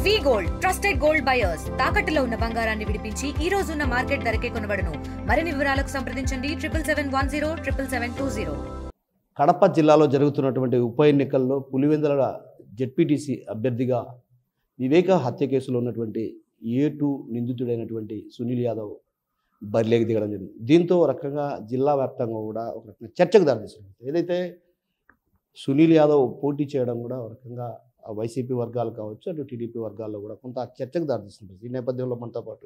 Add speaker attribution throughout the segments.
Speaker 1: వి gold trusted gold buyers తాకట్టులో ఉన్న బంగారాన్ని విడిపించి ఈ రోజు ఉన్న మార్కెట్ ధరకే కొనబడును. మరిన్ని వివరాలకు సంప్రదించండి 77107720.
Speaker 2: కడప జిల్లాలో జరుగుతున్నటువంటి ఉప ఎన్నికల్లో పులివెందుల జెడ్పీటీసీ అభ్యర్థిగా వివేక హత్య కేసులో ఉన్నటువంటి A2 నిందితుడైనటువంటి సునీల్ యాదవ్ బరిలోకి దిగడం జరిగింది. దీంతో ఒక రకంగా జిల్లా వ్యాప్తంగా కూడా ఒక రకంగా చర్చకు దారితీస్తుంది. ఏదైతే సునీల్ యాదవ్ పోటీ చేయడం కూడా ఒక రకంగా వైసీపీ వర్గాలు కావచ్చు, అటు టీడీపీ వర్గాల్లో కూడా కొంత చర్చకు దారితీస్తుంది. ఈ నేపథ్యంలో మనతో పాటు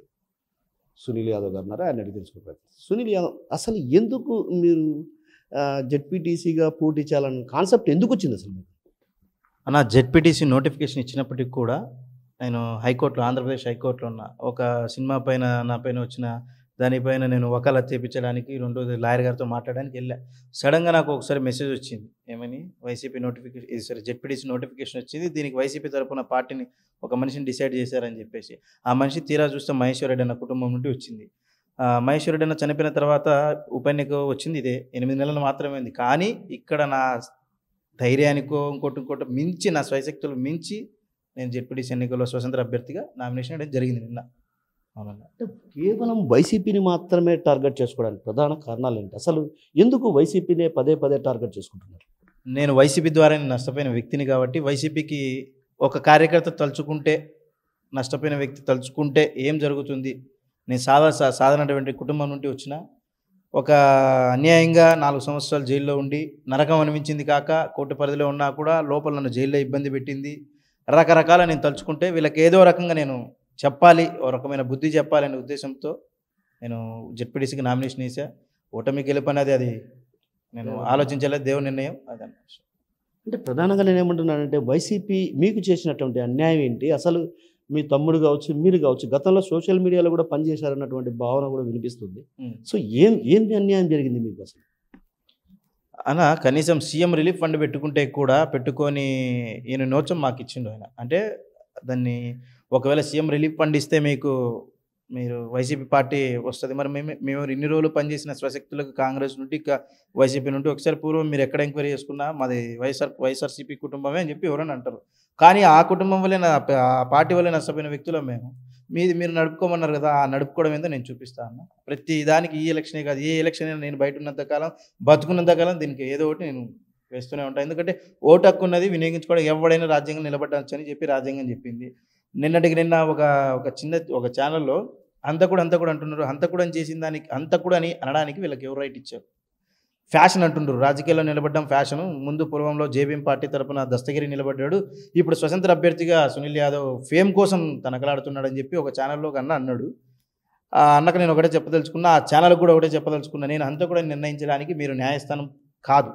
Speaker 2: సునీల్ యాదవ్ గారు ఉన్నారు. ఆయన అడిగి తెలుసుకునే ప్రయత్నం. సునీల్ యాదవ్, అసలు ఎందుకు మీరు జెడ్పీటీసీగా పోటీ చేయాలన్న కాన్సెప్ట్ ఎందుకు వచ్చింది అసలు మీకు?
Speaker 3: అన్న, జెడ్పీటీసీ నోటిఫికేషన్ ఇచ్చినప్పటికి కూడా నేను హైకోర్టులో, ఆంధ్రప్రదేశ్ హైకోర్టులో ఉన్న ఒక సినిమా పైన నా పైన వచ్చిన దానిపైన నేను వకాలత్ చేయించడానికి 2 లాయర్ గారితో మాట్లాడడానికి వెళ్ళా. సడన్గా నాకు ఒకసారి మెసేజ్ వచ్చింది. ఏమని? వైసీపీ నోటిఫికేషన్, జెడ్పీటీసీ నోటిఫికేషన్ వచ్చింది, దీనికి వైసీపీ తరఫున పార్టీని ఒక మనిషిని డిసైడ్ చేశారని చెప్పేసి. ఆ మనిషి తీరా చూస్తే మహేశ్వర్ రెడ్డి అన్న కుటుంబం నుండి వచ్చింది. మహేశ్వర్ రెడ్డి అన్న చనిపోయిన తర్వాత ఉప ఎన్నిక వచ్చింది. ఇదే 8 నెలలు మాత్రమే ఉంది. కానీ ఇక్కడ నా ధైర్యానికో ఇంకోటి మించి, నా స్వయశక్తులు మించి నేను జెడ్పీటీసీ ఎన్నికల్లో స్వతంత్ర అభ్యర్థిగా నామినేషన్ అనేది జరిగింది నిన్న. అవునన్నా.
Speaker 2: అంటే కేవలం వైసీపీని మాత్రమే టార్గెట్ చేసుకోవడానికి ప్రధాన కారణాలు ఏంటి? అసలు ఎందుకు వైసీపీనే పదే టార్గెట్ చేసుకుంటున్నారు?
Speaker 3: నేను వైసీపీ ద్వారా నష్టపోయిన వ్యక్తిని కాబట్టి, వైసీపీకి ఒక కార్యకర్త తలుచుకుంటే, నష్టపోయిన వ్యక్తి తలుచుకుంటే ఏం జరుగుతుంది? నేను సాధారణటువంటి కుటుంబం నుండి వచ్చిన, ఒక అన్యాయంగా 4 సంవత్సరాలు జైల్లో ఉండి నరకం అనిపించింది కాక, కోర్టు పరిధిలో ఉన్నా కూడా లోపల నన్ను జైల్లో ఇబ్బంది పెట్టింది. రకరకాల నేను తలుచుకుంటే వీళ్ళకి ఏదో రకంగా నేను చెప్పాలి, ఒక రకమైన బుద్ధి చెప్పాలనే ఉద్దేశంతో నేను జెడ్పీటీసీకి నామినేషన్ వేసా. ఓటమి గెలుపనేది అది నేను ఆలోచించలేదు, దేవుని నిర్ణయం అదన్న.
Speaker 2: అంటే ప్రధానంగా నేను ఏమంటున్నానంటే, వైసీపీ మీకు చేసినటువంటి అన్యాయం ఏంటి? అసలు మీ తమ్ముడు కావచ్చు, మీరు కావచ్చు, గతంలో సోషల్ మీడియాలో కూడా పనిచేశారన్నటువంటి భావన కూడా వినిపిస్తుంది. సో ఏంటి అన్యాయం జరిగింది మీకు అసలు?
Speaker 3: అన్న, కనీసం సీఎం రిలీఫ్ ఫండ్ పెట్టుకొని ఈయన నోచం మాకు ఇచ్చిండు ఆయన. అంటే దాన్ని ఒకవేళ సీఎం రిలీఫ్ ఫండ్ ఇస్తే మీరు వైసీపీ పార్టీ వస్తుంది. మరి మేము ఇన్ని రోజులు పనిచేసిన స్వశక్తులకు కాంగ్రెస్ నుండి, వైసీపీ నుండి ఒకసారి పూర్వం మీరు ఎక్కడ ఎంక్వైరీ చేసుకున్నా మాది వైఎస్ఆర్సీపీ కుటుంబమే అని చెప్పి ఎవరైనా అంటారు. కానీ ఆ కుటుంబం వల్లే, ఆ పార్టీ వల్లే నష్టపోయిన వ్యక్తులు మేము. మీరు నడుపుకోమన్నారు కదా, ఆ నడుపుకోవడం ఏందో నేను చూపిస్తాను అన్న. ప్రతి దానికి ఈ ఎలక్షనే కాదు, ఏ ఎలక్షన్ అయినా నేను బయట ఉన్నంతకాలం, బతుకున్నంతకాలం దీనికి ఏదో ఒకటి నేను వేస్తూనే ఉంటాను. ఎందుకంటే ఓటు హక్కు ఉన్నది వినియోగించుకోవడం, ఎవడైనా రాజ్యాంగం నిలబడచ్చు అని చెప్పి రాజ్యాంగం చెప్పింది. నిన్న ఒక ఛానల్లో హంతకుడు అంటున్నారు. హంతకుడు అని చేసిన దానికి, హంతకుడు అని అనడానికి వీళ్ళకి ఎవరు రైట్ ఇచ్చారు? ఫ్యాషన్ అంటుండ్రు. రాజకీయాల్లో నిలబడడం ఫ్యాషను. ముందు పూర్వంలో జేబీఎం పార్టీ తరఫున దస్తగిరి నిలబడ్డాడు. ఇప్పుడు స్వతంత్ర అభ్యర్థిగా సునీల్ యాదవ్ ఫేమ్ కోసం తనకలాడుతున్నాడు అని చెప్పి ఒక ఛానల్లో ఒక అన్నాడు. ఆ అన్నకు నేను ఒకటే చెప్పదలుచుకున్నా, ఆ ఛానల్కి కూడా ఒకటే చెప్పదలుచుకున్నా, నేను హంతకుడు అని నిర్ణయించడానికి మీరు న్యాయస్థానం కాదు.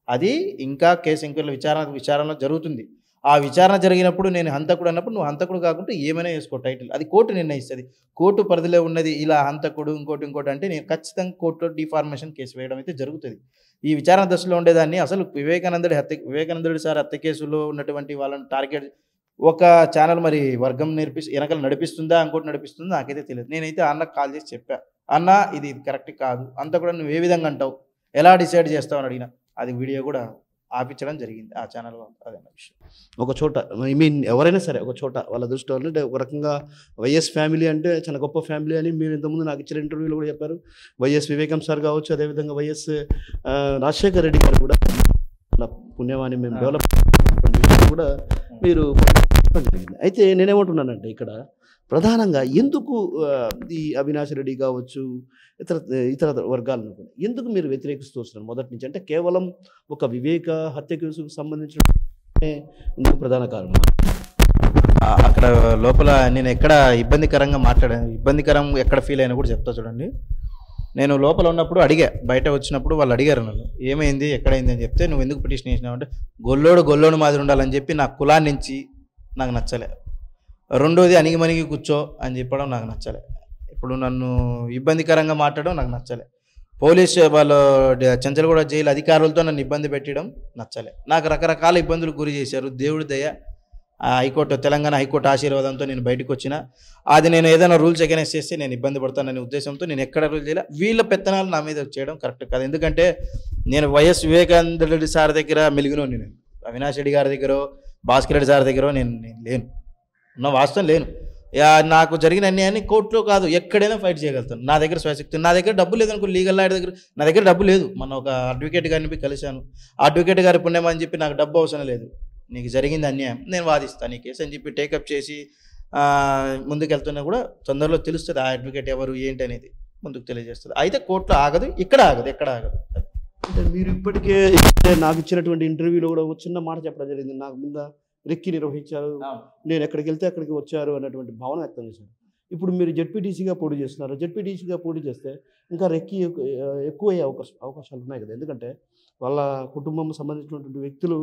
Speaker 3: అది ఇంకా కేసు ఎంక్వైరీ విచారణ జరుగుతుంది. ఆ విచారణ జరిగినప్పుడు నేను హంతకుడు అన్నప్పుడు నువ్వు హంతకుడు కాకుండా ఏమైనా వేసుకో టైటిల్, అది కోర్టు నిర్ణయిస్తుంది. కోర్టు పరిధిలో ఉన్నది ఇలా హంతకుడు ఇంకోటి అంటే నేను ఖచ్చితంగా కోర్టులో డిఫార్మేషన్ కేసు వేయడం అయితే జరుగుతుంది. ఈ విచారణ దశలో ఉండేదాన్ని అసలు వివేకానందుడి సార్ హత్య కేసులో ఉన్నటువంటి వాళ్ళని టార్గెట్ ఒక ఛానల్ మరి వర్గం వెనకాల నడిపిస్తుందా, ఇంకోటి నడిపిస్తుందా నాకైతే తెలియదు. నేనైతే అన్నకు కాల్ చేసి చెప్పా, అన్న ఇది కరెక్ట్ కాదు, హంతకుడు నువ్వు ఏ విధంగా అంటావు, ఎలా డిసైడ్ చేస్తావు అని అడిగిన. అది వీడియో కూడా ఆపించడం జరిగింది ఆ ఛానల్లో. అదన్న విషయం.
Speaker 2: ఒక చోట ఎవరైనా సరే ఒక చోట వాళ్ళ దృష్టిలో అంటే ఒక రకంగా వైఎస్ ఫ్యామిలీ అంటే చాలా గొప్ప ఫ్యామిలీ అని మీరు ఇంతకుముందు నాకు ఇచ్చిన ఇంటర్వ్యూలో కూడా చెప్పారు. వైఎస్ వివేకం సార్ కావచ్చు, అదేవిధంగా వైఎస్ రాజశేఖర్ రెడ్డి గారు కూడా పుణ్యమాని మేము డెవలప్ కూడా మీరు. అయితే నేనేమంటున్నానంటే ఇక్కడ ప్రధానంగా ఎందుకు ఈ అవినాష్ రెడ్డి కావచ్చు, ఇతర వర్గాలను కూడా ఎందుకు మీరు వ్యతిరేకిస్తూ వస్తున్నారు మొదటి నుంచి? అంటే కేవలం ఒక వివేక హత్య కేసుకు సంబంధించిన ప్రధాన కారణం
Speaker 3: అక్కడ లోపల నేను ఎక్కడ ఇబ్బందికరం ఎక్కడ ఫీల్ అయినా కూడా చెప్తా చూడండి. నేను లోపల ఉన్నప్పుడు బయట వచ్చినప్పుడు వాళ్ళు అడిగారు నన్ను, ఏమైంది ఎక్కడైంది అని చెప్తే, నువ్వు ఎందుకు పిటిషన్ చేసినావు అంటే, గొల్లోడు మాదిరి ఉండాలని చెప్పి నా కులాన్ని నుంచి నాకు నచ్చలే. రెండోది అణిగిమణిగి కూర్చో అని చెప్పడం నాకు నచ్చలే. ఇప్పుడు నన్ను ఇబ్బందికరంగా మాట్లాడడం నాకు నచ్చలే. పోలీసు వాళ్ళు చెంచలగూడ జైలు అధికారులతో నన్ను ఇబ్బంది పెట్టడం నచ్చలే. నాకు రకరకాల ఇబ్బందులు గురి చేశారు. దేవుడి దయ, తెలంగాణ హైకోర్టు ఆశీర్వాదంతో నేను బయటకు వచ్చిన. అది నేను ఏదైనా రూల్స్ అగైనెస్ట్ చేస్తే నేను ఇబ్బంది పడతాననే ఉద్దేశంతో నేను ఎక్కడ రూల్ చేయలే. వీళ్ళ పెత్తనాలు నా మీద చేయడం కరెక్ట్ కాదు. ఎందుకంటే నేను వైఎస్ వివేకానంద రెడ్డి సార్ దగ్గర మెలిగినోని, నేను అవినాష్ రెడ్డి గారి దగ్గర, భాస్కర్ రెడ్డి సార్ దగ్గర నేను లేను. నా వాస్తవం లేను. నాకు జరిగిన అన్యాయాన్ని కోర్టులో కాదు ఎక్కడైనా ఫైట్ చేయగలుగుతాను. నా దగ్గర స్వశక్తి, నా దగ్గర డబ్బు లేదనుకో, లీగల్ లాయర్ దగ్గర నా దగ్గర డబ్బు లేదు. మొన్న ఒక అడ్వకేట్ గారిని పోయి కలిశాను. ఆ అడ్వకేట్ గారి పుణ్యమని చెప్పి నాకు డబ్బు అవసరం లేదు, నీకు జరిగింది అన్యాయం, నేను వాదిస్తాను ఈ కేసు అని చెప్పి టేకప్ చేసి ముందుకెళ్తున్నా కూడా తొందరలో తెలుస్తుంది ఆ అడ్వకేట్ ఎవరు ఏంటి అనేది ముందుకు తెలియజేస్తుంది. అయితే కోర్టులో ఆగదు, ఇక్కడ ఆగదు, ఎక్కడ ఆగదు.
Speaker 2: అంటే మీరు ఇప్పటికే నాకు ఇచ్చినటువంటి ఇంటర్వ్యూలో కూడా ఒక చిన్న మాట చెప్పడం జరిగింది, నాకు మీద రెక్కి నిర్వహించారు, నేను ఎక్కడికి వెళ్తే అక్కడికి వచ్చారు అన్నటువంటి భావన వ్యక్తం చేశారు. ఇప్పుడు మీరు జెడ్పీటీసీగా పోటీ చేస్తున్నారు. జెడ్పీటీసీగా పోటీ చేస్తే ఇంకా రెక్కి ఎక్కువయ్యే అవకాశాలు ఉన్నాయి కదా, ఎందుకంటే వాళ్ళ కుటుంబం సంబంధించినటువంటి వ్యక్తులు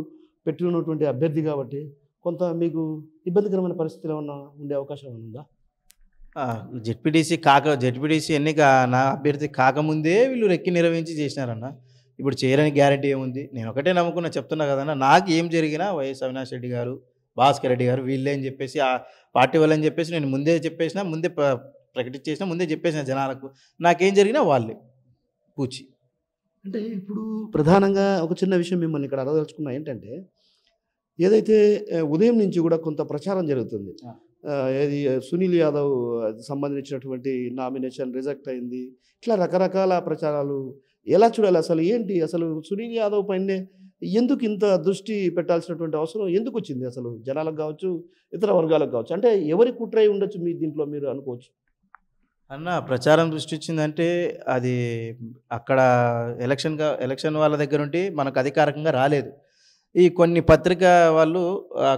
Speaker 2: పెట్టినటువంటి అభ్యర్థి కాబట్టి కొంత మీకు ఇబ్బందికరమైన పరిస్థితులు ఏమన్నా ఉండే అవకాశం ఉందా?
Speaker 3: జెడ్పీటీసీ ఎన్నిక నా అభ్యర్థి కాకముందే వీళ్ళు రెక్కి నిర్వహించి చేసినారన్న. ఇప్పుడు చేయడానికి గ్యారెంటీ ఏముంది? నేను ఒకటే నమ్ముకున్నా, చెప్తున్నా కదన్నా, నాకు ఏం జరిగినా వైఎస్ అవినాష్ రెడ్డి గారు, భాస్కర్ రెడ్డి గారు వీళ్ళే అని చెప్పేసి, ఆ పార్టీ వాళ్ళని చెప్పేసి నేను ముందే చెప్పేసిన, ముందే ప్రకటించేసిన, ముందే చెప్పేసిన జనాలకు, నాకేం జరిగినా వాళ్ళే పూచి.
Speaker 2: అంటే ఇప్పుడు ప్రధానంగా ఒక చిన్న విషయం మిమ్మల్ని ఇక్కడ అడగదలుచుకున్నా ఏంటంటే, ఏదైతే ఉదయం నుంచి కూడా కొంత ప్రచారం జరుగుతుంది, ఏది సునీల్ యాదవ్ సంబంధించినటువంటి నామినేషన్ రిజెక్ట్ అయింది, ఇట్లా రకరకాల ప్రచారాలు ఎలా చూడాలి? అసలు ఏంటి, అసలు సునీల్ యాదవ్ పైనే ఎందుకు ఇంత దృష్టి పెట్టాల్సినటువంటి అవసరం ఎందుకు వచ్చింది అసలు జనాలకు కావచ్చు, ఇతర వర్గాలకు కావచ్చు? అంటే ఎవరి కుట్రై ఉండొచ్చు మీ దీంట్లో మీరు అనుకోవచ్చు?
Speaker 3: అన్న ప్రచారం దృష్టి వచ్చిందంటే అది అక్కడ ఎలక్షన్ వాళ్ళ దగ్గర ఉండి మనకు అధికారికంగా రాలేదు. ఈ కొన్ని పత్రిక వాళ్ళు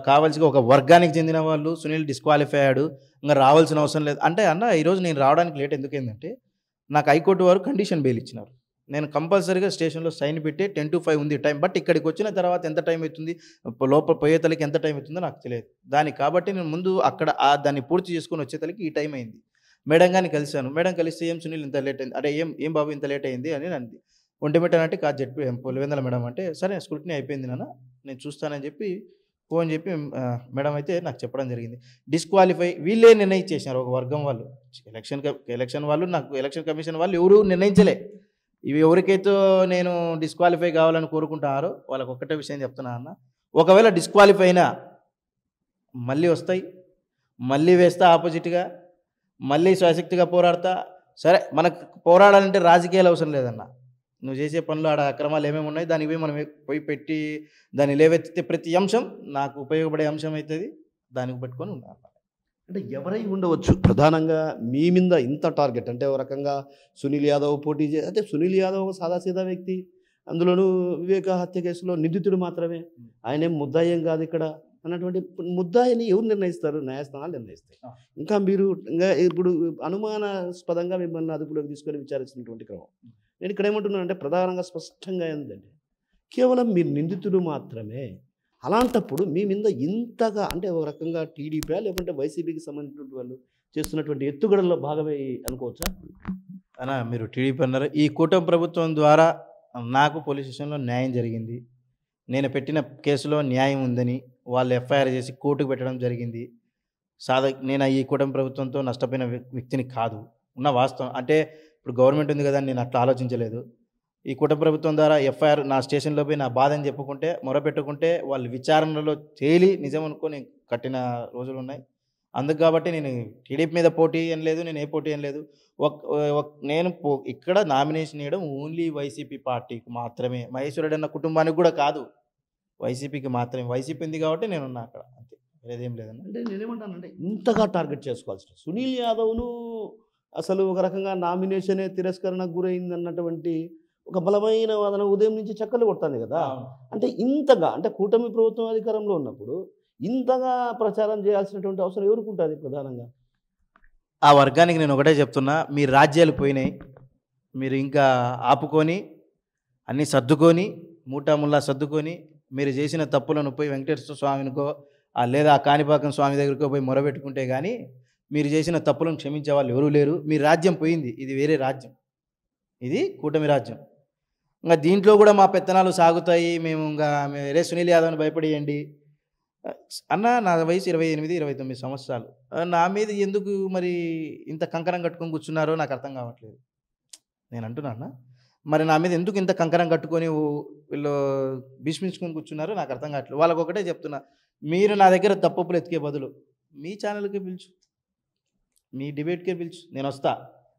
Speaker 3: కావాల్సిన ఒక వర్గానికి చెందిన వాళ్ళు సునీల్ డిస్క్వాలిఫై అయ్యాడు, ఇంకా రావాల్సిన అవసరం లేదు అంటే, అన్న ఈరోజు నేను రావడానికి లేట్ ఎందుకైందంటే, నాకు హైకోర్టు వారు కండిషన్ బెయిల్ ఇచ్చినారు. నేను కంపల్సరీగా స్టేషన్లో సైన్ పెట్టి 10 to 5 ఉంది టైం, బట్ ఇక్కడికి వచ్చిన తర్వాత ఎంత టైం అవుతుంది, లోపల పోయేతలకి ఎంత టైం అవుతుందో నాకు తెలియదు. దానికి కాబట్టి నేను ముందు అక్కడ దాన్ని పూర్తి చేసుకొని వచ్చేతలకి ఈ టైం అయింది. మేడం గారిని కలిశాను. మేడం కలిస్తే ఏం సునీల్ ఇంత లేట్ అయింది, అంటే ఏం బాబు ఇంత లేట్ అయింది అని అంది. ఒంటిమిట్టనంటే కాదు జెడ్పీ పులివెందుల మేడం అంటే, సరే స్క్రూటినీ అయిపోయింది నాన్న, నేను చూస్తానని చెప్పి ఫోన్ చెప్పి మేడం అయితే నాకు చెప్పడం జరిగింది. డిస్క్వాలిఫై వీళ్ళే నిర్ణయించేసినారు, ఒక వర్గం వాళ్ళు, ఎలక్షన్ వాళ్ళు, నాకు ఎలక్షన్ కమిషన్ వాళ్ళు ఎవరు నిర్ణయించలే. ఇవి ఎవరికైతే నేను డిస్క్వాలిఫై కావాలని కోరుకుంటున్నారో వాళ్ళకి ఒక్కటే విషయం చెప్తున్నా అన్న, ఒకవేళ డిస్క్వాలిఫై అయినా మళ్ళీ వస్తాయి, మళ్ళీ వేస్తా ఆపోజిట్గా, మళ్ళీ స్వశక్తిగా పోరాడతా. సరే మనకు పోరాడాలంటే రాజకీయాలు అవసరం లేదన్న, నువ్వు చేసే పనులు ఆడ అక్రమాలు ఏమేమి ఉన్నాయి దానికి పోయి మనం పోయి పెట్టి దాన్ని లేవెత్తితే ప్రతి అంశం నాకు ఉపయోగపడే అంశం అవుతుంది, దానికి పెట్టుకొని ఉండాలి.
Speaker 2: అంటే ఎవరై ఉండవచ్చు ప్రధానంగా మీ మీద ఇంత టార్గెట్? అంటే ఒక రకంగా సునీల్ యాదవ్ పోటీ అంటే సునీల్ యాదవ్ సాదాసీదా వ్యక్తి, అందులోనూ వివేక హత్య కేసులో నిందితుడు మాత్రమే, ఆయనేం ముద్దాయం కాదు ఇక్కడ అన్నటువంటి ముద్దాయిని ఎవరు నిర్ణయిస్తారు? న్యాయస్థానాలు నిర్ణయిస్తాయి. ఇంకా మీరు ఇప్పుడు అనుమానాస్పదంగా మిమ్మల్ని అదుపులోకి తీసుకొని విచారించినటువంటి క్రమం. నేను ఇక్కడ ఏమంటున్నాను అంటే, ప్రధానంగా స్పష్టంగా ఏంటంటే కేవలం మీరు నిందితుడు మాత్రమే. అలాంటప్పుడు మీ మీద ఇంతగా అంటే ఒక రకంగా టీడీపీ లేకుంటే వైసీపీకి సంబంధించినటువంటి వాళ్ళు చేస్తున్నటువంటి ఎత్తుగడల్లో భాగమే అనుకోవచ్చా?
Speaker 3: అన్నా మీరు టీడీపీ అన్నారు, ఈ కూటమి ప్రభుత్వం ద్వారా నాకు పోలీస్ స్టేషన్లో న్యాయం జరిగింది, నేను పెట్టిన కేసులో న్యాయం ఉందని వాళ్ళు ఎఫ్ఐఆర్ చేసి కోర్టుకు పెట్టడం జరిగింది. నేను ఈ కూటమి ప్రభుత్వంతో నష్టపోయిన వ్యక్తిని కాదు, ఉన్న వాస్తవం. అంటే ఇప్పుడు గవర్నమెంట్ ఉంది కదా, నేను అట్లా ఆలోచించలేదు. ఈ కూటమి ప్రభుత్వం ద్వారా ఎఫ్ఐఆర్ నా స్టేషన్లో పోయి నా బాధని చెప్పుకుంటే, మొరపెట్టుకుంటే వాళ్ళు విచారణలో తేలి నిజం అనుకొని కట్టిన రోజులు ఉన్నాయి. అందుకు కాబట్టి నేను టీడీపీ మీద పోటీ ఏం లేదు, నేను ఏ పోటీ ఏం లేదు. నేను ఇక్కడ నామినేషన్ వేయడం ఓన్లీ వైసీపీ పార్టీకి మాత్రమే, మహేశ్వరుడు అన్న కుటుంబానికి కూడా కాదు, వైసీపీకి మాత్రమే. వైసీపీ ఉంది కాబట్టి నేనున్నా అక్కడ, అంతే, వేరేదేం లేదన్న.
Speaker 2: అంటే నేనేమంటానంటే, ఇంతగా టార్గెట్ చేసుకోవాల్సిన సునీల్ యాదవ్ను అసలు ఒక రకంగా నామినేషనే తిరస్కరణకు గురైంది అన్నటువంటి ఒక బలమైన వాదన ఉదయం నుంచి చక్కర్లు కొడుతుంది కదా. అంటే ఇంతగా, అంటే కూటమి ప్రభుత్వం అధికారంలో ఉన్నప్పుడు ఇంతగా ప్రచారం చేయాల్సినటువంటి అవసరం ఎవరికి ఉంటుంది ప్రధానంగా?
Speaker 3: ఆ వర్గానికి నేను ఒకటే చెప్తున్నా, మీ రాజ్యాలు పోయినాయి, మీరు ఇంకా ఆపుకొని అన్నీ సర్దుకొని మూటాముల్లా సర్దుకొని మీరు చేసిన తప్పులను పోయి వెంకటేశ్వర స్వామినికో లేదా ఆ కాణిపాకం స్వామి దగ్గరకో పోయి మొరబెట్టుకుంటే కానీ మీరు చేసిన తప్పులను క్షమించే వాళ్ళు ఎవరూ లేరు. మీ రాజ్యం పోయింది, ఇది వేరే రాజ్యం, ఇది కూటమి రాజ్యం. ఇంకా దీంట్లో కూడా మా పెత్తనాలు సాగుతాయి, మేము వేరే సునీల్ యాదవ్ని భయపడేయండి అన్న. నా వయసు 28-29 సంవత్సరాలు, నా మీద ఎందుకు మరి ఇంత కంకణం కట్టుకొని కూర్చున్నారో నాకు అర్థం కావట్లేదు. నేను అంటున్నా అన్న, మరి నా మీద ఎందుకు ఇంత కంకణం కట్టుకొని వీళ్ళు భీష్మించుకొని కూర్చున్నారో నాకు అర్థం కావట్లేదు. వాళ్ళకి ఒకటే చెప్తున్నా, మీరు నా దగ్గర తప్పులు ఎత్తికే బదులు మీ ఛానల్కి పిలుచు, మీ డిబేట్కే పిలుచు, నేను వస్తా.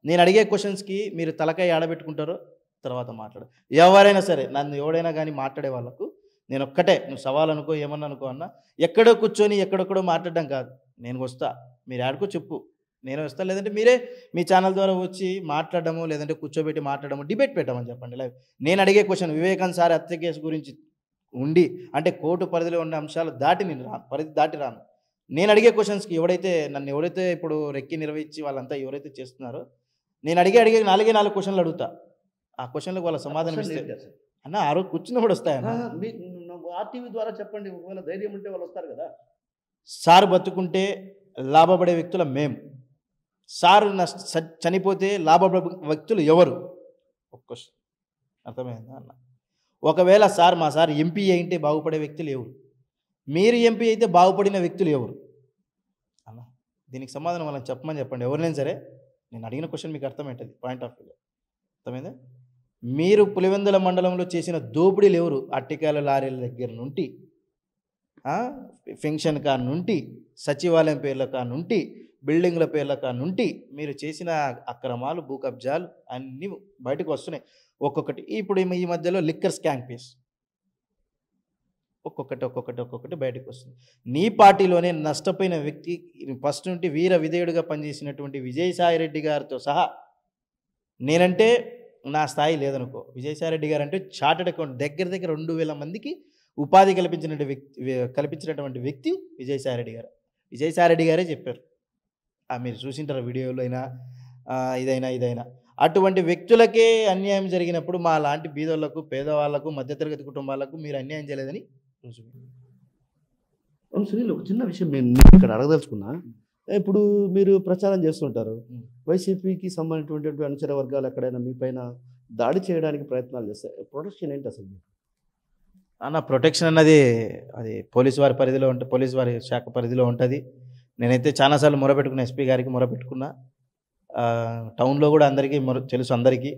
Speaker 3: నేను అడిగే క్వశ్చన్స్కి మీరు తలకాయ ఆడబెట్టుకుంటారో తర్వాత మాట్లాడు. ఎవరైనా సరే నన్ను ఎవడైనా కానీ మాట్లాడే వాళ్ళకు నేను ఒక్కటే, నువ్వు సవాల్ అనుకో ఏమన్నా అనుకో అన్న, ఎక్కడో కూర్చొని ఎక్కడొక్కడో మాట్లాడడం కాదు. నేను వస్తా, మీరు ఆడుకో చెప్పు, నేను వస్తా. లేదంటే మీరే మీ ఛానల్ ద్వారా వచ్చి మాట్లాడడము, లేదంటే కూర్చోబెట్టి మాట్లాడము, డిబేట్ పెట్టమని చెప్పండి. లైవ్ నేను అడిగే క్వశ్చన్ వివేకానంద సార్ హత్య కేసు గురించి ఉండి, అంటే కోర్టు పరిధిలో ఉన్న అంశాలు దాటి నేను రాను, పరిధి దాటి రాను. నేను అడిగే క్వశ్చన్స్కి ఎవరైతే ఇప్పుడు రెక్కి నిర్వహించి వాళ్ళంతా ఎవరైతే చేస్తున్నారో, నేను అడిగే 4 క్వశ్చన్లు అడుగుతా. ఆ క్వశ్చన్లకు వాళ్ళ సమాధానం ఇస్తే అన్న ఆ రోజు కూర్చున్నప్పుడు వస్తాయన్న.
Speaker 2: ఆర్టీవీ ద్వారా చెప్పండి, ఒకవేళ ధైర్యం ఉంటే వాళ్ళు వస్తారు కదా.
Speaker 3: సార్ బతుకుంటే లాభపడే వ్యక్తుల మేము, సార్ చనిపోతే లాభపడే వ్యక్తులు ఎవరు? ఒక క్వశ్చన్ అర్థమైందా అన్న? ఒకవేళ మా సార్ ఎంపీ అయితే బాగుపడే వ్యక్తులు ఎవరు? మీరు ఎంపీ అయితే బాగుపడిన వ్యక్తులు ఎవరు అన్న? దీనికి సమాధానం వాళ్ళని చెప్పండి. ఎవరినైనా సరే నేను అడిగిన క్వశ్చన్ మీకు అర్థమవుతుంది, పాయింట్ ఆఫ్ వ్యూలో అర్థమైందా? మీరు పులివెందుల మండలంలో చేసిన దోపిడీలు ఎవరు? అట్టికాయల లారీల దగ్గర నుండి, ఫెన్షన్ కాడ నుండి, సచివాలయం పేర్ల కాడ నుండి, బిల్డింగ్ల పేర్ల కాడ నుండి మీరు చేసిన అక్రమాలు, భూ కబ్జాలు అన్నీ బయటకు వస్తున్నాయి ఒక్కొక్కటి. ఇప్పుడు ఈ మధ్యలో లిక్కర్ స్కామ్ కేసు ఒక్కొక్కటి బయటకు వస్తుంది. నీ పార్టీలోనే నష్టపోయిన వ్యక్తి ఫస్ట్ నుండి వీర విధేయుడిగా పనిచేసినటువంటి విజయసాయిరెడ్డి గారితో సహా, నేనంటే నా స్థాయి లేదనుకో, విజయసాయిరెడ్డి గారు అంటే చార్టెడ్ అకౌంట్ దగ్గర 2,000 మందికి ఉపాధి కల్పించినటువంటి వ్యక్తి విజయసాయిరెడ్డి గారు. విజయసాయిరెడ్డి గారే చెప్పారు, మీరు చూసింటారు వీడియోలో అయినా ఇదైనా. అటువంటి వ్యక్తులకే అన్యాయం జరిగినప్పుడు మా లాంటి బీదోళ్లకు, పేదవాళ్లకు, మధ్యతరగతి కుటుంబాలకు మీరు అన్యాయం చేయలేదని
Speaker 2: సునీల్, ఒక చిన్న విషయం నేను ఇక్కడ అడగదలుచుకున్నా. ఇప్పుడు మీరు ప్రచారం చేస్తుంటారు, వైసీపీకి సంబంధించినటువంటి అనుచర వర్గాలు ఎక్కడైనా మీ పైన దాడి చేయడానికి ప్రయత్నాలు చేస్తాయి. ప్రొటెక్షన్ ఏంటి అసలు?
Speaker 3: అన్న ప్రొటెక్షన్ అన్నది అది పోలీసు వారి శాఖ పరిధిలో ఉంటుంది. నేనైతే చాలాసార్లు మొరపెట్టుకున్నా, ఎస్పీ గారికి మొరపెట్టుకున్నా. టౌన్లో కూడా అందరికీ తెలుసు. అందరికీ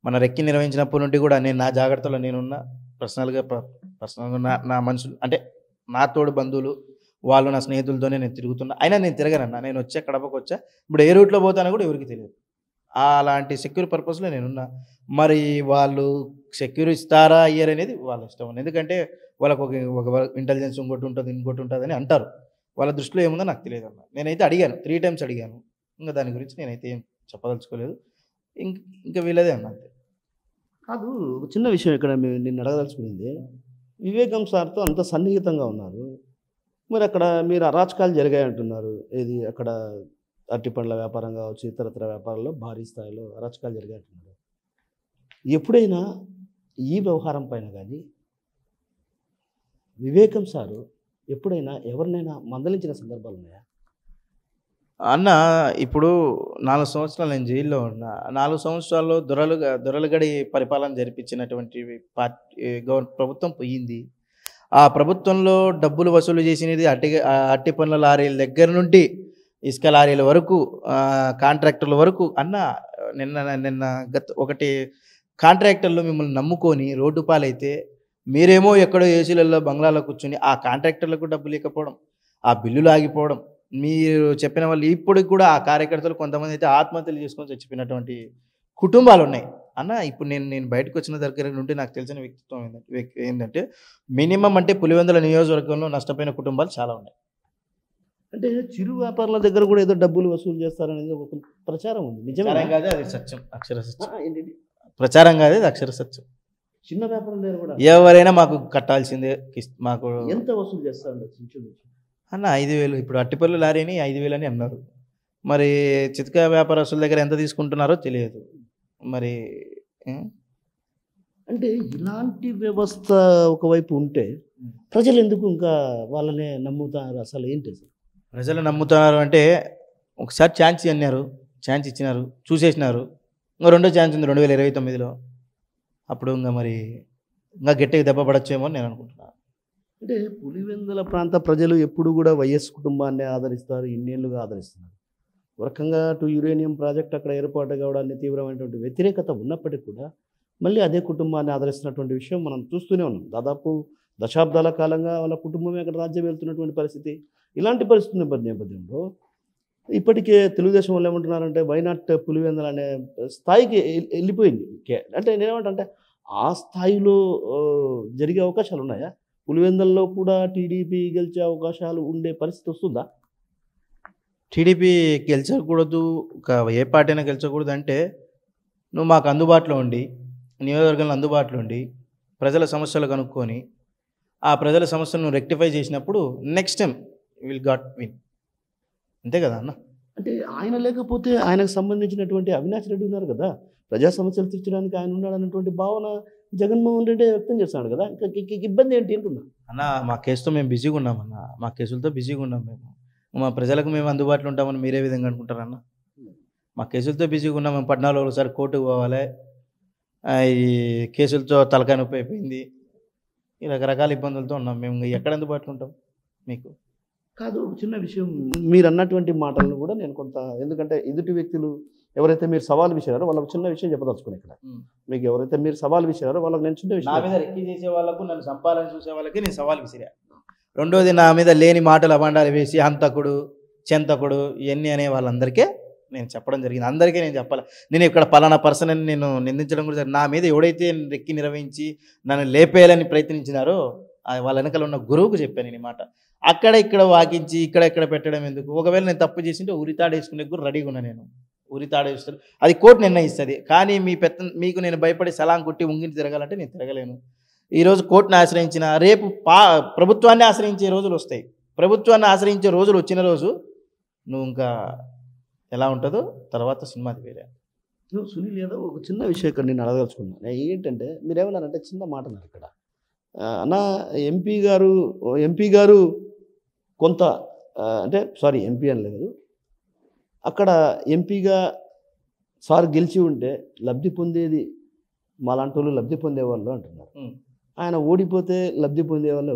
Speaker 3: మన రెక్కి నిర్వహించినప్పటి నుండి కూడా నా జాగ్రత్తలో నేనున్నా. పర్సనల్గా నా మనుషులు అంటే నా తోడు బంధువులు, వాళ్ళు నా స్నేహితులతోనే నేను తిరుగుతున్నా. అయినా నేను తిరగనన్నా. నేను కడపకు వచ్చా. ఇప్పుడు ఏ రూట్లో పోతానో కూడా ఎవరికి తెలియదు. అలాంటి సెక్యూర్ పర్పస్లో నేనున్నా. మరి వాళ్ళు సెక్యూర్ ఇస్తారా అయ్యారు అనేది వాళ్ళ ఇష్టం. ఎందుకంటే వాళ్ళకు ఒక ఇంటెలిజెన్స్ ఇంకోటి ఉంటుంది అని అంటారు. వాళ్ళ దృష్టిలో ఏముందో నాకు తెలియదు అన్న. నేనైతే అడిగాను, 3 times అడిగాను. ఇంకా దాని గురించి నేనైతే ఏం చెప్పదలుచుకోలేదు. ఇంకా వీళ్ళదే అన్న. అంతే
Speaker 2: కాదు, ఒక చిన్న విషయం ఇక్కడ నిన్ను అడగదలుచుకునింది. వివేకం సార్తో అంత సన్నిహితంగా ఉన్నారు, మరి అక్కడ మీరు అరాచకాలు జరిగాయి అంటున్నారు. ఏది అక్కడ అరటి పండ్ల వ్యాపారం కావచ్చు, ఇతరత్ర వ్యాపారాల్లో భారీ స్థాయిలో అరాచకాలు జరిగాయి అంటున్నారు. ఎప్పుడైనా ఈ వ్యవహారం పైన కానీ వివేకం సారు ఎప్పుడైనా ఎవరినైనా మందలించిన సందర్భాలు ఉన్నాయా
Speaker 3: అన్న? ఇప్పుడు 4 సంవత్సరాలు నేను జైల్లో ఉన్నా. 4 సంవత్సరాల్లో దొరలుగడి పరిపాలన జరిపించినటువంటి ప్రభుత్వం పోయింది. ఆ ప్రభుత్వంలో డబ్బులు వసూలు చేసినది అట్టి పనుల లారీల దగ్గర నుండి ఇసుక లారీల వరకు, కాంట్రాక్టర్ల వరకు. అన్న నిన్న ఒకటి కాంట్రాక్టర్లు మిమ్మల్ని నమ్ముకొని రోడ్డు పాలైతే మీరేమో ఎక్కడో ఏసీలలో బంగ్లాలో కూర్చొని ఆ కాంట్రాక్టర్లకు డబ్బులు లేకపోవడం, ఆ బిల్లులు ఆగిపోవడం, మీరు చెప్పిన వాళ్ళు ఇప్పటికి కూడా ఆ కార్యకర్తలు కొంతమంది అయితే ఆత్మహత్యలు చేసుకొని చచ్చిపోయినటువంటి కుటుంబాలు ఉన్నాయి అన్న. ఇప్పుడు నేను బయటకు వచ్చిన దగ్గర నుండి నాకు తెలిసిన వ్యక్తిత్వం ఏంటంటే మినిమం అంటే పులివెందుల నియోజకవర్గంలో నష్టపోయిన కుటుంబాలు చాలా ఉన్నాయి.
Speaker 2: అంటే చిరు వ్యాపారుల దగ్గర కూడా ఏదో డబ్బులు వసూలు చేస్తారనేది ఒక ప్రచారం ఉంది. నిజమే
Speaker 3: కాదు, అది సత్యం, అక్షర సత్యం. ప్రచారం కాదు, అది అక్షర సత్యం.
Speaker 2: చిన్న వ్యాపారం దగ్గర కూడా
Speaker 3: ఎవరైనా మాకు కట్టాల్సిందే. మాకు
Speaker 2: ఎంత వసూలు చేస్తా ఉండొచ్చు
Speaker 3: అన్న? 5,000. ఇప్పుడు అట్టిపల్లి లారీని 5,000 అని అన్నారు. మరి చితక వ్యాపారస్తుల దగ్గర ఎంత తీసుకుంటున్నారో తెలియదు. మరి
Speaker 2: అంటే ఇలాంటి వ్యవస్థ ఒకవైపు ఉంటే ప్రజలు ఎందుకు ఇంకా వాళ్ళనే నమ్ముతారు? అసలు ఏంటి అసలు
Speaker 3: ప్రజలు నమ్ముతున్నారు అంటే, ఒకసారి ఛాన్స్ అన్నారు, ఛాన్స్ ఇచ్చినారు, చూసేసినారు. ఇంకా రెండో ఛాన్స్ ఉంది 2029లో. అప్పుడు ఇంకా మరి ఇంకా గట్టిగా దెబ్బ పడచ్చేమో అని నేను అనుకుంటున్నాను.
Speaker 2: అంటే పులివెందుల ప్రాంత ప్రజలు ఎప్పుడు కూడా వైఎస్ కుటుంబాన్ని ఆదరిస్తారు, ఇన్నేళ్లుగా ఆదరిస్తున్నారు. ఒక రకంగా యురేనియం ప్రాజెక్ట్ అక్కడ ఏర్పాటు కావడాన్ని తీవ్రమైనటువంటి వ్యతిరేకత ఉన్నప్పటికీ కూడా మళ్ళీ అదే కుటుంబాన్ని ఆదరిస్తున్నటువంటి విషయం మనం చూస్తూనే ఉన్నాం. దాదాపు దశాబ్దాల కాలంగా వాళ్ళ కుటుంబమే అక్కడ రాజ్యం వెళ్తున్నటువంటి పరిస్థితి. ఇలాంటి పరిస్థితి నేపథ్యంలో ఇప్పటికే తెలుగుదేశం వాళ్ళు ఏమంటున్నారంటే వైనాట్ పులివెందుల అనే స్థాయికి వెళ్ళిపోయింది. అంటే నేనేమంటే ఆ స్థాయిలో జరిగే అవకాశాలు ఉన్నాయా? పులివెందుల్లో కూడా టీడీపీ గెలిచే అవకాశాలు ఉండే పరిస్థితి వస్తుందా?
Speaker 3: టీడీపీ గెలిచకూడదు, ఏ పార్టీ అయినా గెలిచకూడదు అంటే నువ్వు మాకు అందుబాటులో ఉండి, నియోజకవర్గంలో అందుబాటులో ఉండి, ప్రజల సమస్యలు కనుక్కొని ఆ ప్రజల సమస్యలను రెక్టిఫై చేసినప్పుడు next time will got win. అంతే కదా అన్న.
Speaker 2: అంటే ఆయన లేకపోతే ఆయనకు సంబంధించినటువంటి అవినాష్ రెడ్డి ఉన్నారు కదా, ప్రజా సమస్యలు తీర్చడానికి ఆయన ఉన్నాడు అన్నటువంటి భావన జగన్మోహన్ రెడ్డి వ్యక్తం చేస్తున్నాడు కదా. ఇంకా ఇబ్బంది ఏంటి అంటున్నా
Speaker 3: అన్న. మా కేసుతో మేము బిజీగా ఉన్నామన్న, మా కేసులతో బిజీగా ఉన్నాం మేము. మా ప్రజలకు మేము అందుబాటులో ఉంటామని మీరే విధంగా అనుకుంటారన్న? మా కేసులతో బిజీగా ఉన్నాం. మేము 14 రోజులసారి కోర్టుకు పోవాలి, ఈ కేసులతో తలకాయ నొప్పి అయిపోయింది, ఈ రకరకాల ఇబ్బందులతో ఉన్నాం మేము. ఎక్కడ అందుబాటులో ఉంటాం మీకు?
Speaker 2: కాదు, చిన్న విషయం మీరు అన్నటువంటి మాటలను కూడా నేను కొంత, ఎందుకంటే ఎదుటి వ్యక్తులు ఎవరైతే మీరు సవాల్ విసిరారో వాళ్ళకు చిన్న విషయం చెప్పదలుచుకుని ఇక్కడ మీకు ఎవరైతే మీరు సవాల్ విసిరారో వాళ్ళకి నేను చిన్న విషయం,
Speaker 3: నా మీద రెక్కి చేసే వాళ్ళకు, నన్ను చంపాలని చూసే వాళ్ళకి నేను సవాల్ విసిరా. రెండోది, నా మీద లేని మాటలు అబండాలు వేసి హంతకుడు, చెంతకుడు ఇవన్నీ అనే వాళ్ళందరికీ నేను చెప్పడం జరిగింది. అందరికీ నేను చెప్పాలి. నేను ఇక్కడ పలానా పర్సన్ అని నేను నిందించడం కూడా జరిగింది. నా మీద ఎవడైతే రెక్కి నిర్వహించి నన్ను లేపేయాలని ప్రయత్నించినారో వాళ్ళ వెనకాల ఉన్న గురువుకు చెప్పాను నేను ఈ మాట. అక్కడ ఇక్కడ వాకించి ఇక్కడ పెట్టడం ఎందుకు? ఒకవేళ నేను తప్పు చేసింటే ఉరితాడేసుకునే కూడా రెడీగా ఉన్నా. నేను ఉరితాడేస్తాను, అది కోర్టు నిర్ణయిస్తుంది. కానీ మీకు నేను భయపడి సలాం కొట్టి ఉంగిని తిరగాలంటే నేను తిరగలేను. ఈరోజు కోర్టుని ఆశ్రయించిన, రేపు ప్రభుత్వాన్ని ఆశ్రయించే రోజులు వస్తాయి. ప్రభుత్వాన్ని ఆశ్రయించే రోజులు వచ్చిన రోజు నువ్వు ఇంకా ఎలా ఉంటుందో తర్వాత సినిమాది వేరే.
Speaker 2: సునీల్ యాదవ్, ఒక చిన్న విషయం ఇక్కడ నేను అడగదలుచుకున్నాను. ఏంటంటే మీరేమన్నారంటే చిన్న మాట అన్నారు ఇక్కడ అన్న, ఎంపీ గారు కొంత అంటే సారీ ఎంపీ అని లేదు, అక్కడ ఎంపీగా సార్ గెలిచి ఉంటే లబ్ధి పొందేది మాలాంటి వాళ్ళు లబ్ధి పొందేవాళ్ళు అంటున్నారు. ఆయన ఓడిపోతే లబ్ధి పొందేవాళ్ళు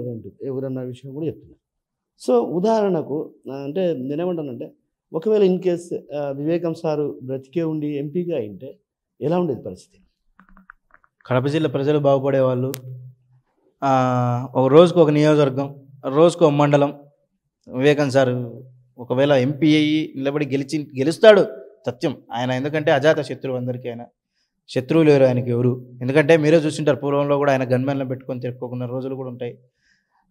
Speaker 2: ఎవరన్న విషయం కూడా చెప్తున్నారు. సో ఉదాహరణకు అంటే నేనేమంటానంటే, ఒకవేళ ఇన్ కేస్ వివేకం సారు బ్రతికే ఉండి ఎంపీగా అయింటే ఎలా ఉండేది పరిస్థితి?
Speaker 3: కడప జిల్లా ప్రజలు బాగుపడేవాళ్ళు. ఒక రోజుకు ఒక నియోజకవర్గం, రోజుకు ఒక మండలం. వివేకం సార్ ఒకవేళ ఎంపీ అయ్యి నిలబడి గెలుస్తాడు సత్యం ఆయన. ఎందుకంటే అజాత శత్రువు, అందరికీ ఆయన శత్రువులు లేరు ఆయనకి ఎవరు. ఎందుకంటే మీరే చూసింటారు, పూర్వంలో కూడా ఆయన గన్మెన్లో పెట్టుకొని తిరుక్కోకున్న రోజులు కూడా ఉంటాయి.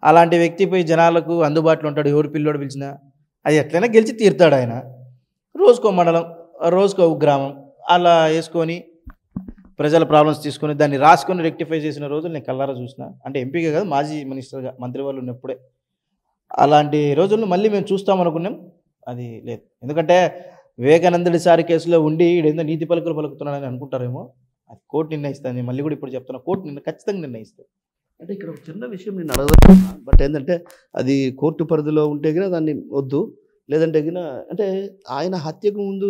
Speaker 3: అలాంటి వ్యక్తిపై జనాలకు అందుబాటులో ఉంటాడు. ఎవరు పిల్లోడు పిలిచినా అది ఎట్లయినా గెలిచి తీరుతాడు ఆయన. రోజుకో మండలం, రోజుకో గ్రామం అలా వేసుకొని ప్రజల ప్రాబ్లమ్స్ తీసుకొని దాన్ని రాసుకొని రెక్టిఫై చేసిన రోజులు నేను కల్లారా చూసిన. అంటే ఎంపీగా కాదు, మాజీ మినిస్టర్గా, మంత్రి వాళ్ళు ఉన్నప్పుడే. అలాంటి రోజులను మళ్ళీ మేము చూస్తామనుకున్నాం, అది లేదు. ఎందుకంటే వివేకానందుడి సారి కేసులో ఉండి ఈడేందో నీతి పలుకులు పలుకుతున్నాడని అనుకుంటారేమో. అది కోర్టు నిర్ణయిస్తుంది. మళ్ళీ కూడా ఇప్పుడు చెప్తున్నా, కోర్టు ఖచ్చితంగా నిర్ణయిస్తుంది.
Speaker 2: అంటే ఇక్కడ ఒక చిన్న విషయం నేను అడగదలుచుకున్నా, బట్ ఏంటంటే అది కోర్టు పరిధిలో ఉంటే గిన దాన్ని వద్దు, లేదంటే గిన అంటే ఆయన హత్యకు ముందు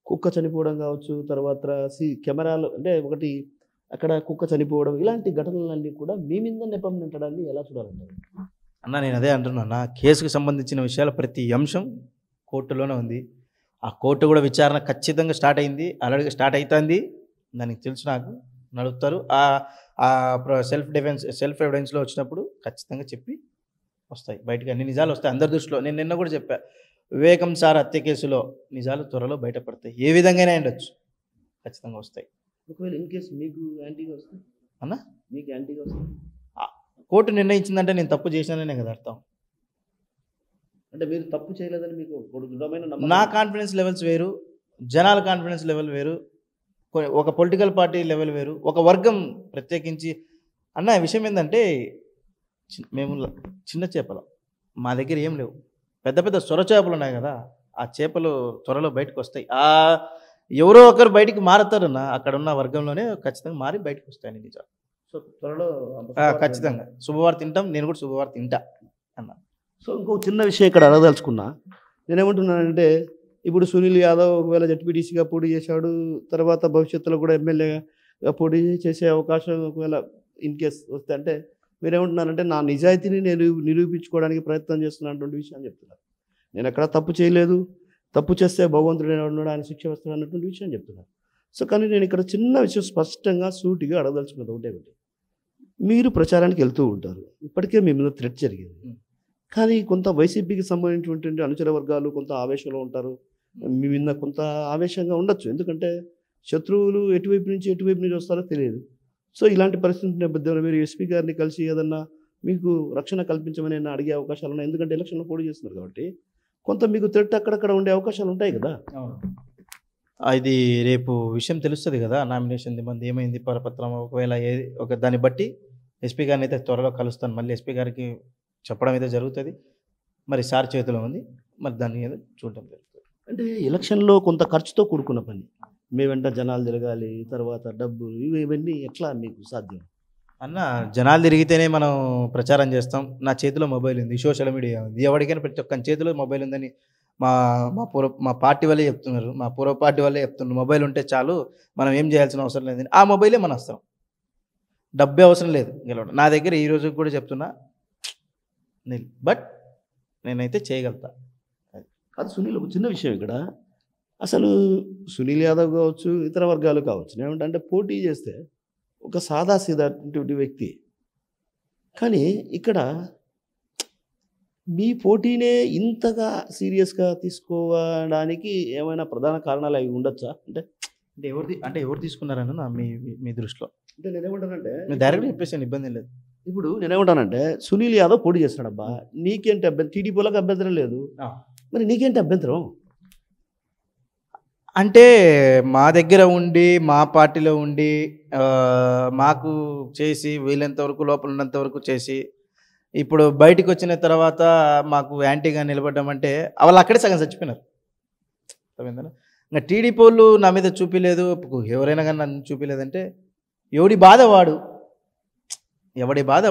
Speaker 2: కుక్క చనిపోవడం కావచ్చు, తర్వాత కెమెరాలు అంటే ఒకటి అక్కడ కుక్క చనిపోవడం, ఇలాంటి ఘటనలన్నీ కూడా మీ మీద నెపం నెట్టడాన్ని ఎలా చూడాలంటారు?
Speaker 3: అన్న నేను అదే అంటున్నా, కేసుకు సంబంధించిన విషయాలు ప్రతి అంశం కోర్టులోనే ఉంది. ఆ కోర్టు కూడా విచారణ ఖచ్చితంగా స్టార్ట్ అయింది, ఆల్రెడీ స్టార్ట్ అవుతుంది. దానికి తెలుసు, నాకు నడుపుతారు. సెల్ఫ్ ఎవిడెన్స్లో వచ్చినప్పుడు ఖచ్చితంగా చెప్పి వస్తాయి బయటకు, అన్ని నిజాలు వస్తాయి అందరి దృష్టిలో. నేను నిన్న కూడా చెప్పా, వివేకం సార్ హత్య కేసులో నిజాలు త్వరలో బయటపడతాయి. ఏ విధంగానే ఉండొచ్చు, ఖచ్చితంగా వస్తాయి.
Speaker 2: ఒకవేళ ఇన్ కేసు మీకు యాంటీగా వస్తాయి
Speaker 3: అన్న,
Speaker 2: మీకు యాంటీగా వస్తాయి,
Speaker 3: కోర్టు నిర్ణయించిందంటే నేను తప్పు చేశాననే కదా అర్థం.
Speaker 2: అంటే మీరు తప్పు చేయలేదని మీకు దృఢమైన నమ్మకం?
Speaker 3: నా కాన్ఫిడెన్స్ లెవెల్స్ వేరు, జనాల కాన్ఫిడెన్స్ లెవెల్ వేరు, ఒక పొలిటికల్ పార్టీ లెవెల్ వేరు, ఒక వర్గం ప్రత్యేకించి. అన్న విషయం ఏంటంటే, మేము చిన్న చేపలు, మా దగ్గర ఏం లేవు. పెద్ద పెద్ద సొర చేపలు ఉన్నాయి కదా, ఆ చేపలు త్వరలో బయటకు వస్తాయి. ఎవరో ఒకరు బయటికి మారుతారన్న, అక్కడ ఉన్న వర్గంలోనే ఖచ్చితంగా మారి బయటకు వస్తాయని నిజాలు.
Speaker 2: సో త్వరలో
Speaker 3: ఖచ్చితంగా శుభవార్త తింటాం, నేను కూడా శుభవార్త తింటా అన్న.
Speaker 2: సో ఇంకో చిన్న విషయం ఇక్కడ అడగదలుచుకున్నా. నేనేమంటున్నానంటే, ఇప్పుడు సునీల్ యాదవ్ ఒకవేళ జెడ్పీటీసీగా పోటీ చేశాడు, తర్వాత భవిష్యత్తులో కూడా ఎమ్మెల్యేగా పోటీ చేసే అవకాశం ఒకవేళ ఇన్ కేస్ వస్తే, అంటే మీరేమంటున్నారంటే నా నిజాయితీని నేను నిరూపించుకోవడానికి ప్రయత్నం చేస్తున్నటువంటి విషయాన్ని చెప్తున్నారు. నేను ఎక్కడ తప్పు చేయలేదు, తప్పు చేస్తే భగవంతుడు ఉన్నాడు, ఆయన శిక్ష వస్తాడు అన్నటువంటి విషయం చెప్తున్నారు. సో కానీ నేను ఇక్కడ చిన్న విషయం స్పష్టంగా సూటిగా అడగదలుచుకున్నది ఒకటే. మీరు ప్రచారానికి వెళ్తూ ఉంటారు. ఇప్పటికే మీ మీద థ్రెట్ జరిగింది. కానీ కొంత వైసీపీకి సంబంధించినటువంటి అనుచర వర్గాలు కొంత ఆవేశంలో ఉంటారు. మీ మీద కొంత ఆవేశంగా ఉండొచ్చు. ఎందుకంటే శత్రువులు ఎటువైపు నుంచి వస్తారో తెలియదు. సో ఇలాంటి పరిస్థితి నేపథ్యంలో మీరు ఎస్పీ గారిని కలిసి ఏదన్నా మీకు రక్షణ కల్పించమని అడిగే అవకాశాలు ఉన్నాయి. ఎందుకంటే ఎలక్షన్లో పోటీ చేస్తున్నారు కాబట్టి కొంత మీకు థ్రెట్ అక్కడక్కడ ఉండే అవకాశాలు ఉంటాయి కదా.
Speaker 3: ఇది రేపు విషయం తెలుస్తుంది కదా, నామినేషన్ మంది ఏమైంది పరపత్రం, ఒకవేళ దాన్ని బట్టి ఎస్పీ గారిని అయితే త్వరలో కలుస్తాను. మళ్ళీ ఎస్పీ గారికి చెప్పడం అయితే జరుగుతుంది. మరి సార్ చేతిలో ఉంది, మరి దాన్ని ఏదో చూడటం జరుగుతుంది.
Speaker 2: అంటే ఎలక్షన్లో కొంత ఖర్చుతో కూడుకున్న పని. మీ వెంట జనాలు తిరగాలి, తర్వాత డబ్బు, ఇవన్నీ ఎట్లా మీకు సాధ్యం
Speaker 3: అన్న? జనాలు తిరిగితేనే మనం ప్రచారం చేస్తాం. నా చేతిలో మొబైల్ ఉంది, సోషల్ మీడియా ఉంది. ఎవరికైనా ప్రతి ఒక్కరి చేతిలో మొబైల్ ఉందని మా పార్టీ వాళ్ళే చెప్తున్నారు, మా పూర్వ పార్టీ వాళ్ళే చెప్తున్నారు. మొబైల్ ఉంటే చాలు, మనం ఏం చేయాల్సిన అవసరం లేదని. ఆ మొబైలే మన వస్తాం, డబ్బే అవసరం లేదు గెలవడం. నా దగ్గర ఈ రోజు కూడా చెప్తున్నా, బట్ నేనైతే చేయగలుగుతా.
Speaker 2: అది సునీల్, ఒక చిన్న విషయం ఇక్కడ. అసలు సునీల్ యాదవ్ కావచ్చు, ఇతర వర్గాలు కావచ్చు, ఏమంటే పోటీ చేస్తే ఒక సాదాసీదాటువంటి వ్యక్తి. కానీ ఇక్కడ మీ పోటీనే ఇంతగా సీరియస్గా తీసుకోవడానికి ఏమైనా ప్రధాన కారణాలు అవి ఉండొచ్చా?
Speaker 3: అంటే ఎవరు తీసుకున్నారన్న మీ దృష్టిలో?
Speaker 2: అంటే నేనేమంటానంటే,
Speaker 3: డైరెక్ట్గా చెప్పేసాను, ఇబ్బంది లేదు.
Speaker 2: ఇప్పుడు నేనేమంటానంటే, సునీల్ యాదవ్ పోటీ చేస్తున్నాడబ్బా, నీకేంటి అభ్యంతరం? టీడీపీలకు అభ్యంతరం లేదు, మరి నీకేంటి అభ్యంతరం?
Speaker 3: అంటే మా దగ్గర ఉండి, మా పార్టీలో ఉండి, మాకు చేసి, వీళ్ళంతవరకు లోపల ఉన్నంతవరకు చేసి, ఇప్పుడు బయటికి వచ్చిన తర్వాత మాకు యాంటీగా నిలబడ్డం అంటే వాళ్ళు అక్కడే సగం చచ్చిపోయినారు. ఇంకా టీడీపీ వాళ్ళు నా మీద చూపిలేదు, ఎవరైనా కానీ నన్ను చూపిలేదంటే ఎవడి బాధ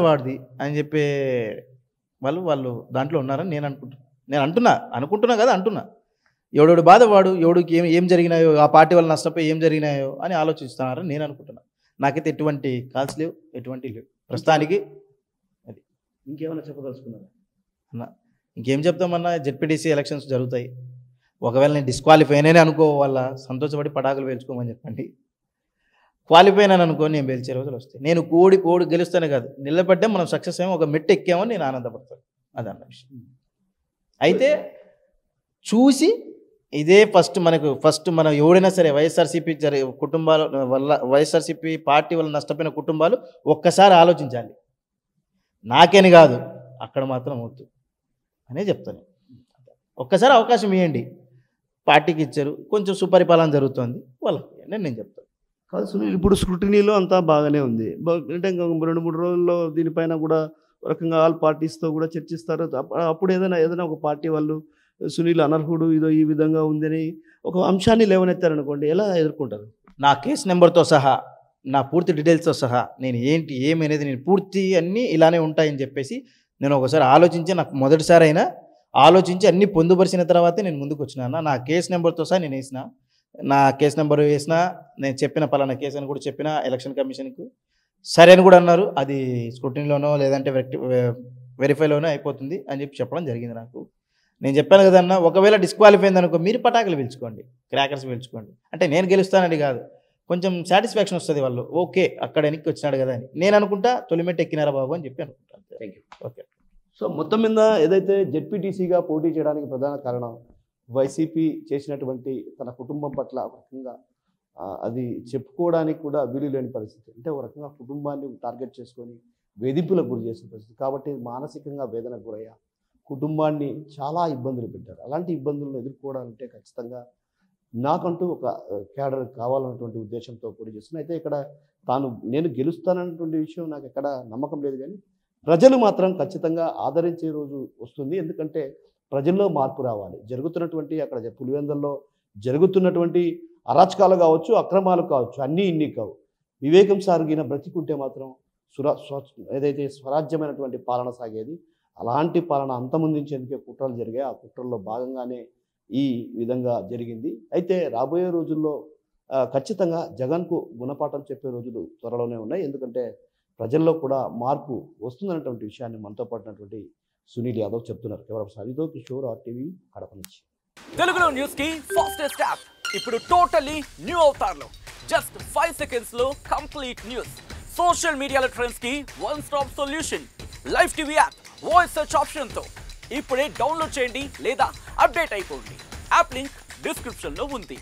Speaker 3: వాడిది అని చెప్పే వాళ్ళు దాంట్లో ఉన్నారని నేను అనుకుంటున్నా కదా. ఎవడెవడు బాధ వాడు, ఎవడికి ఏం జరిగినాయో, ఆ పార్టీ వల్ల నష్టపోయి ఏం జరిగినాయో అని ఆలోచిస్తున్నారని నేను అనుకుంటున్నా. నాకైతే ఎటువంటి కాల్స్ లేవు, ఎటువంటి లేవు ప్రస్తుతానికి. అది
Speaker 2: ఇంకేమైనా చెప్పదలుచుకున్నారా
Speaker 3: అన్న? ఇంకేం చెప్తామన్నా, జెడ్పీటీసీ ఎలక్షన్స్ జరుగుతాయి. ఒకవేళ నేను డిస్క్వాలిఫై అయినా అనుకో, వాళ్ళ సంతోషపడి పటాకులు పేల్చుకోమని చెప్పండి. క్వాలిఫై అయినాను అనుకో, నేను పేల్చే రోజులు వస్తాయి. నేను కోడి గెలుస్తానే కాదు, నిలబడ్డా మనం సక్సెస్ అయ్యాము, ఒక మెట్టు ఎక్కామని నేను ఆనందపడతాను. అదన్న విషయం. అయితే చూసి ఇదే ఫస్ట్ మనం ఎవడైనా సరే వైఎస్ఆర్సీపీ కుటుంబాల వల్ల, వైఎస్ఆర్సీపీ పార్టీ వల్ల నష్టపోయిన కుటుంబాలు ఒక్కసారి ఆలోచించాలి. నాకేని కాదు, అక్కడ మాత్రం వద్దు అనే చెప్తాను. ఒక్కసారి అవకాశం ఇవ్వండి. పార్టీకి ఇచ్చారు, కొంచెం సుపరిపాలన జరుగుతుంది, వాళ్ళకి నేను చెప్తాను.
Speaker 2: కాదు సునీల్, ఇప్పుడు స్క్రూటినీలో అంతా బాగానే ఉంది. అంటే ఇంకా 2-3 రోజుల్లో దీనిపైన కూడా రకంగా ఆల్ పార్టీస్తో కూడా చర్చిస్తారు. అప్పుడు ఏదైనా ఒక పార్టీ వాళ్ళు సునీల్ అనర్హుడు, ఇదో ఈ విధంగా ఉందని ఒక అంశాన్ని లేవనెత్తారనుకోండి, ఎలా ఎదుర్కొంటారు?
Speaker 3: నా కేసు నెంబర్తో సహా, నా పూర్తి డీటెయిల్స్తో సహా, నేను ఏమనేది నేను పూర్తి అన్నీ ఇలానే ఉంటాయని చెప్పేసి నేను ఒకసారి ఆలోచించి, నాకు మొదటిసారి అయినా ఆలోచించి అన్నీ పొందుపరిచిన తర్వాతే నేను ముందుకు వచ్చినా. నా కేసు నెంబర్తో సహా నేను వేసిన, నా కేసు నెంబర్ వేసిన, నేను చెప్పిన పలానా కేసు అని కూడా చెప్పిన ఎలక్షన్ కమిషన్కు. సరే అని కూడా అన్నారు, అది స్క్రూటినీలోనో లేదంటే వెరిఫైలోనో అయిపోతుంది అని చెప్పడం జరిగింది. నేను చెప్పాను కదన్నా, ఒకవేళ డిస్క్వాలిఫై అయిందనుకో, మీరు పటాకులు పిలుచుకోండి, క్రాకర్స్ పిలుచుకోండి. అంటే నేను గెలుస్తానని కాదు, కొంచెం సాటిస్ఫాక్షన్ వస్తుంది. వాళ్ళు ఓకే అక్కడ వెనక్కి వచ్చినాడు కదా అని నేను అనుకుంటా, తొలిమెట్టు ఎక్కినారా బాబు అని చెప్పి అనుకుంటాను.
Speaker 2: Thank you.
Speaker 3: ఓకే.
Speaker 2: సో మొత్తం మీద ఏదైతే జెడ్పీటీసీగా పోటీ చేయడానికి ప్రధాన కారణం వైసీపీ చేసినటువంటి తన కుటుంబం పట్ల ఒక రకంగా అది చెప్పుకోవడానికి కూడా వీలు లేని పరిస్థితి. అంటే ఒక రకంగా కుటుంబాన్ని టార్గెట్ చేసుకొని వేధింపులకు గురి చేసిన పరిస్థితి. కాబట్టి మానసికంగా వేదనకు గురయ్యా, కుటుంబాన్ని చాలా ఇబ్బందులు పెట్టారు. అలాంటి ఇబ్బందులను ఎదుర్కోవడాలంటే ఖచ్చితంగా నాకంటూ ఒక క్యాడర్ కావాలన్నటువంటి ఉద్దేశంతో పోటీ చేస్తున్నా. అయితే ఇక్కడ నేను గెలుస్తానన్నటువంటి విషయం నాకు ఎక్కడ నమ్మకం లేదు, కానీ ప్రజలు మాత్రం ఖచ్చితంగా ఆదరించే రోజు వస్తుంది. ఎందుకంటే ప్రజల్లో మార్పు రావాలి. జరుగుతున్నటువంటి అక్కడ పులివెందుల్లో జరుగుతున్నటువంటి అరాచకాలు కావచ్చు, అక్రమాలు కావచ్చు, అన్నీ ఇన్ని కావు. వివేకం సాగిన బ్రతికుంటే మాత్రం ఏదైతే స్వరాజ్యమైనటువంటి పాలన సాగేది, అలాంటి పాలన అంతమొందించేందుకే కుట్రలు జరిగాయి. ఆ కుట్రల్లో భాగంగానే ఈ విధంగా జరిగింది. అయితే రాబోయే రోజుల్లో ఖచ్చితంగా జగన్కు గుణపాఠం చెప్పే రోజులు త్వరలోనే ఉన్నాయి. ఎందుకంటే ప్రజల్లో కూడా మార్పు వస్తుందన్నటువంటి విషయాన్ని మనతో పాటున్నటువంటి సునీల్ యాదవ్ చెప్తున్నారు. కెమెరా సారితో కిషోర్, RTV, కడప నుంచి.
Speaker 4: తెలుగులో న్యూస్ కి ఫాస్టెస్ట్ యాప్ ఇప్పుడు టోటల్లీ న్యూ అవతార్లో జస్ట్ 5 సెకండ్స్ లో కంప్లీట్ న్యూస్. సోషల్ మీడియాలో ట్రెండ్స్ కి one stop solution live TV app voice search option తో ఇప్పుడే డౌన్లోడ్ చేయండి లేదా అప్డేట్ అయిపోండి. యాప్ లింక్ డిస్క్రిప్షన్ లో ఉంది.